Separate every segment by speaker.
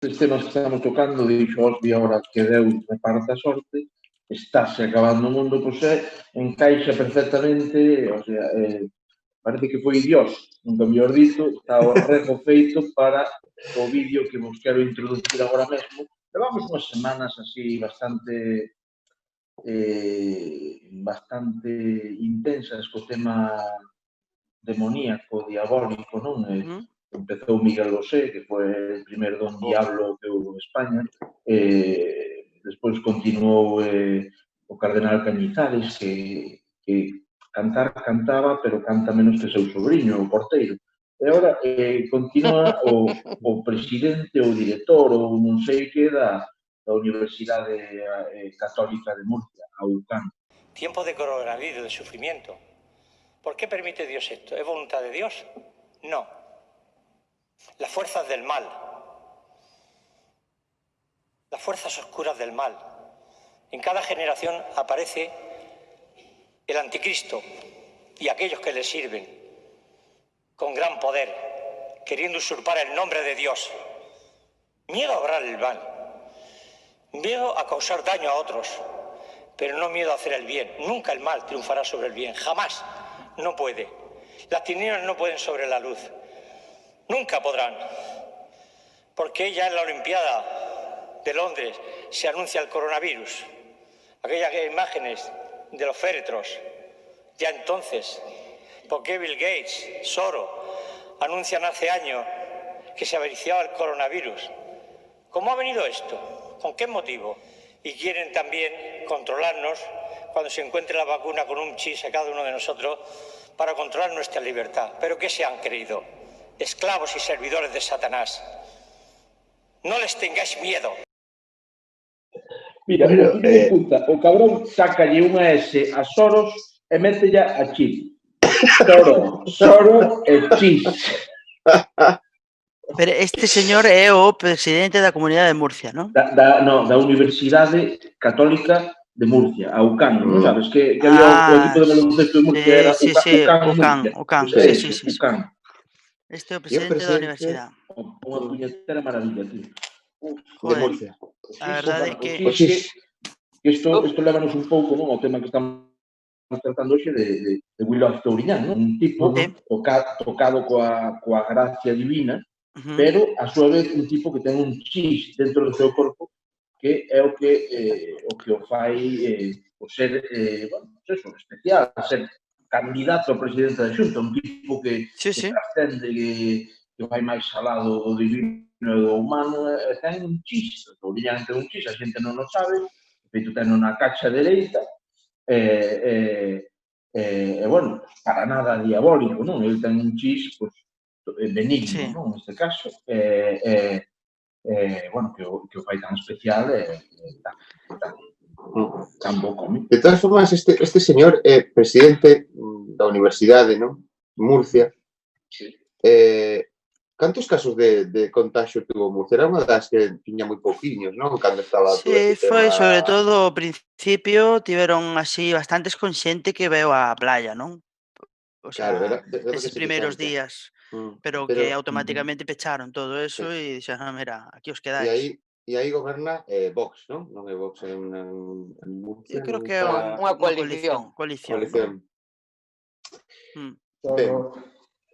Speaker 1: Este nos estamos tocando, dixo Osby agora que Deus reparta a sorte, estáse acabando o mundo, pois encaixa perfectamente, o sea, parece que foi Dios, nunca mellor dito, está o rego feito para o vídeo que vos quero introducir agora mesmo. Levamos unhas semanas así bastante intensas co tema demoníaco, diabólico, non? Empezou Miguel Bosé, que foi o primeiro don diablo que houve en España, despois continuou o cardenal Cañizares, que cantaba, pero canta menos que seu sobrinho, o porteiro. E agora continúa o presidente, o director, ou non sei que, da Universidade Católica de Murcia, a UCAM.
Speaker 2: Tiempo de coronavirus, de sufrimiento. ¿Por qué permite Dios esto? ¿Es voluntad de Dios? No. Las fuerzas del mal, las fuerzas oscuras del mal. En cada generación aparece el anticristo y aquellos que le sirven con gran poder, queriendo usurpar el nombre de Dios. Miedo a obrar el mal, miedo a causar daño a otros, pero no miedo a hacer el bien. Nunca el mal triunfará sobre el bien, jamás. No puede. Las tinieblas no pueden sobre la luz. Nunca podrán. Porque ya en la Olimpiada de Londres se anuncia el coronavirus. Aquellas imágenes de los féretros. Ya entonces. Porque Bill Gates, Soros, anuncian hace años que se avariciaba el coronavirus. ¿Cómo ha venido esto? ¿Con qué motivo? Y quieren también controlarnos cuando se encuentre la vacuna con un chip a cada uno de nosotros para controlar nuestra libertad. ¿Pero qué se han creído? Esclavos y servidores de Satanás. No les tengáis miedo.
Speaker 1: Mira, o cabrón sácalle unha S a Soros e métella a chip. Soro e chip.
Speaker 3: Pero este señor é o presidente da Comunidade de Murcia, non?
Speaker 1: Da Universidade Católica de Murcia, a UCAM, non sabes? Que había o equipo de baloncesto de Murcia, era
Speaker 3: UCAM, sí.
Speaker 1: UCAM.
Speaker 3: Este é o presidente da universidade.
Speaker 1: Unha puñetera maravilla, tío.
Speaker 3: De Murcia. A verdade é que...
Speaker 1: Isto lévanos un pouco, non, ao tema que estamos tratando hoxe de Will of Touriñán, non? Un tipo tocado coa gracia divina, pero, a súa vez, un tipo que ten un chis dentro do seu corpo que é o que o fai o ser, especial, ser candidato a presidente da Xunta, un tipo que trascende, que vai máis alá do divino e do humano, ten un chis, Touriñán ten un chis, a xente non o sabe, feito ten na cacha dereita, bueno, para nada diabólico, non? El ten un chis, benigno, non? Neste caso, bueno, que o fai tan especial tan bo como.
Speaker 4: De todas formas, este señor é presidente da Universidade, non? Murcia. Cantos casos de contagio tuvo Murcia? Era unha das que tiña moi pouquiños, non? Cando estaba todo
Speaker 3: este tema... foi, sobre todo, ao principio, tiveron así bastantes con xente que veo á playa, non? O sea, eses primeiros días, pero que automáticamente pecharon todo eso e dixeron, mira, aquí os quedáis.
Speaker 4: E aí goberna Vox, non? Non é Vox en Murcia.
Speaker 3: Eu creo que é unha coalición.
Speaker 4: Ben,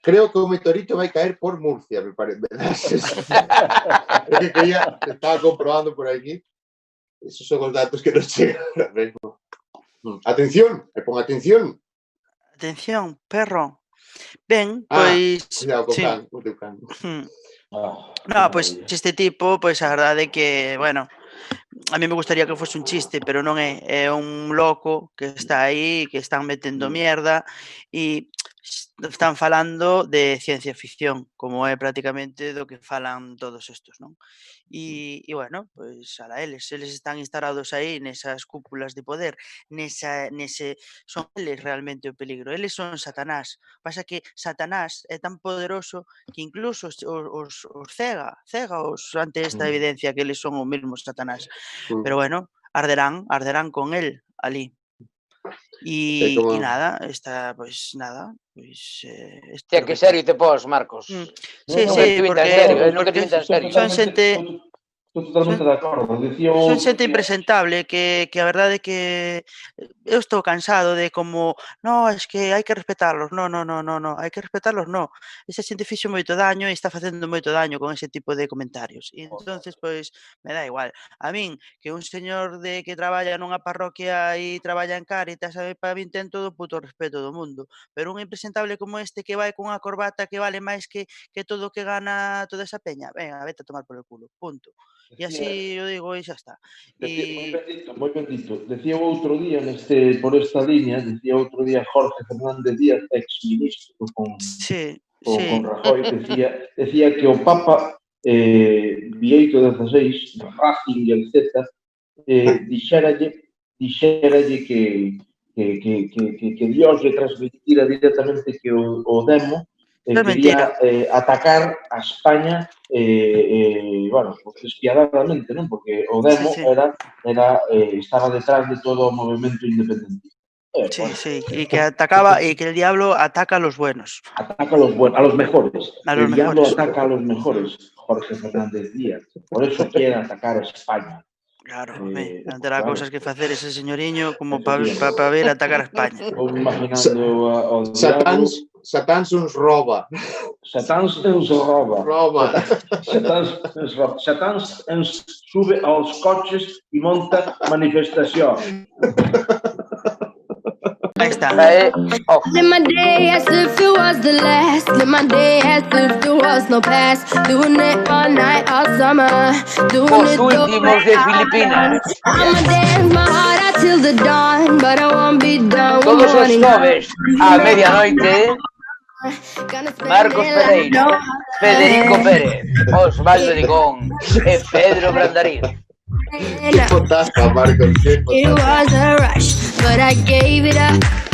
Speaker 4: creo que o meteorito vai caer por Murcia, me parece. É que estaba comprobando por aquí. Esos son os datos que nos chegan ahora mesmo. Atención, pon atención.
Speaker 3: Atención, perro. Ben, pois...
Speaker 4: Cuidado co can.
Speaker 3: No, pois este tipo, pois a verdade é que, bueno, a mí me gustaría que fose un chiste, pero non é. É un loco que está aí, que están metendo mierda e están falando de ciencia ficción, como é prácticamente do que falan todos estos, non? E bueno, pois ala eles están instalados aí nesas cúpulas de poder, son eles realmente o peligro, eles son Satanás. Pasa que Satanás é tan poderoso que incluso os cega ante esta evidencia que eles son o mesmo Satanás. Pero bueno, arderán con él ali. E nada, pois nada, pois...
Speaker 5: Que serio te pos, Marcos.
Speaker 3: Sí, porque
Speaker 5: Nunca te vinta en serio.
Speaker 3: son xente...
Speaker 1: Estou totalmente de acordo.
Speaker 3: Son xente impresentable que a verdade é que eu estou cansado de como no, es que hai que respetarlos, no, hai que respetarlos, no. Esa xente fixo moito daño e está facendo moito daño con ese tipo de comentarios. E entonces, pois, me dá igual. A min, que un señor que traballa nunha parroquia e traballa en Cáritas, para min ten todo o puto respeto do mundo. Pero un impresentable como este que vai cunha corbata que vale máis que todo o que gana toda esa peña, venga, vete a tomar polo culo, punto. E así eu digo e xa está.
Speaker 1: Moi ben dito. Decía outro día, por esta línea, decía outro día Jorge Fernández Díaz, ex-ministro con Rajoy, decía que o Papa Bieito XVI, Ratzinger, etc., dixéralle que Dios lle transmitira directamente que o demo quería atacar a España bueno, despiadadamente, non? Porque o demo estaba detrás de todo o movimento independentista.
Speaker 3: Sí, y que atacaba, y que el diablo ataca a los buenos.
Speaker 1: Ataca a los mejores. El diablo ataca a los mejores, Jorge Fernández Díaz. Por eso quiere atacar a España.
Speaker 3: Claro, terá cosas que facer ese señoriño como para ver atacar a España.
Speaker 1: Estou imaginando ao diablo.
Speaker 4: Satáns uns roba.
Speaker 1: Satáns ens roba. Satáns ens sube aos coches e monta manifestación.
Speaker 3: Aí está.
Speaker 5: Live my day as if it was the last. Live my day as if there was no past. Doing it all night, all summer.
Speaker 6: Os últimos de Filipinas.
Speaker 5: I'ma dance my heart out till the dawn, but I won't be done.
Speaker 6: Todos os xoves a medianoite. Marcos Pereira, Federico Pérez, Osvaldo Nicón e Pedro Brandarín.
Speaker 4: Fantástico, Marcos.
Speaker 5: It was a rush, but I gave it up.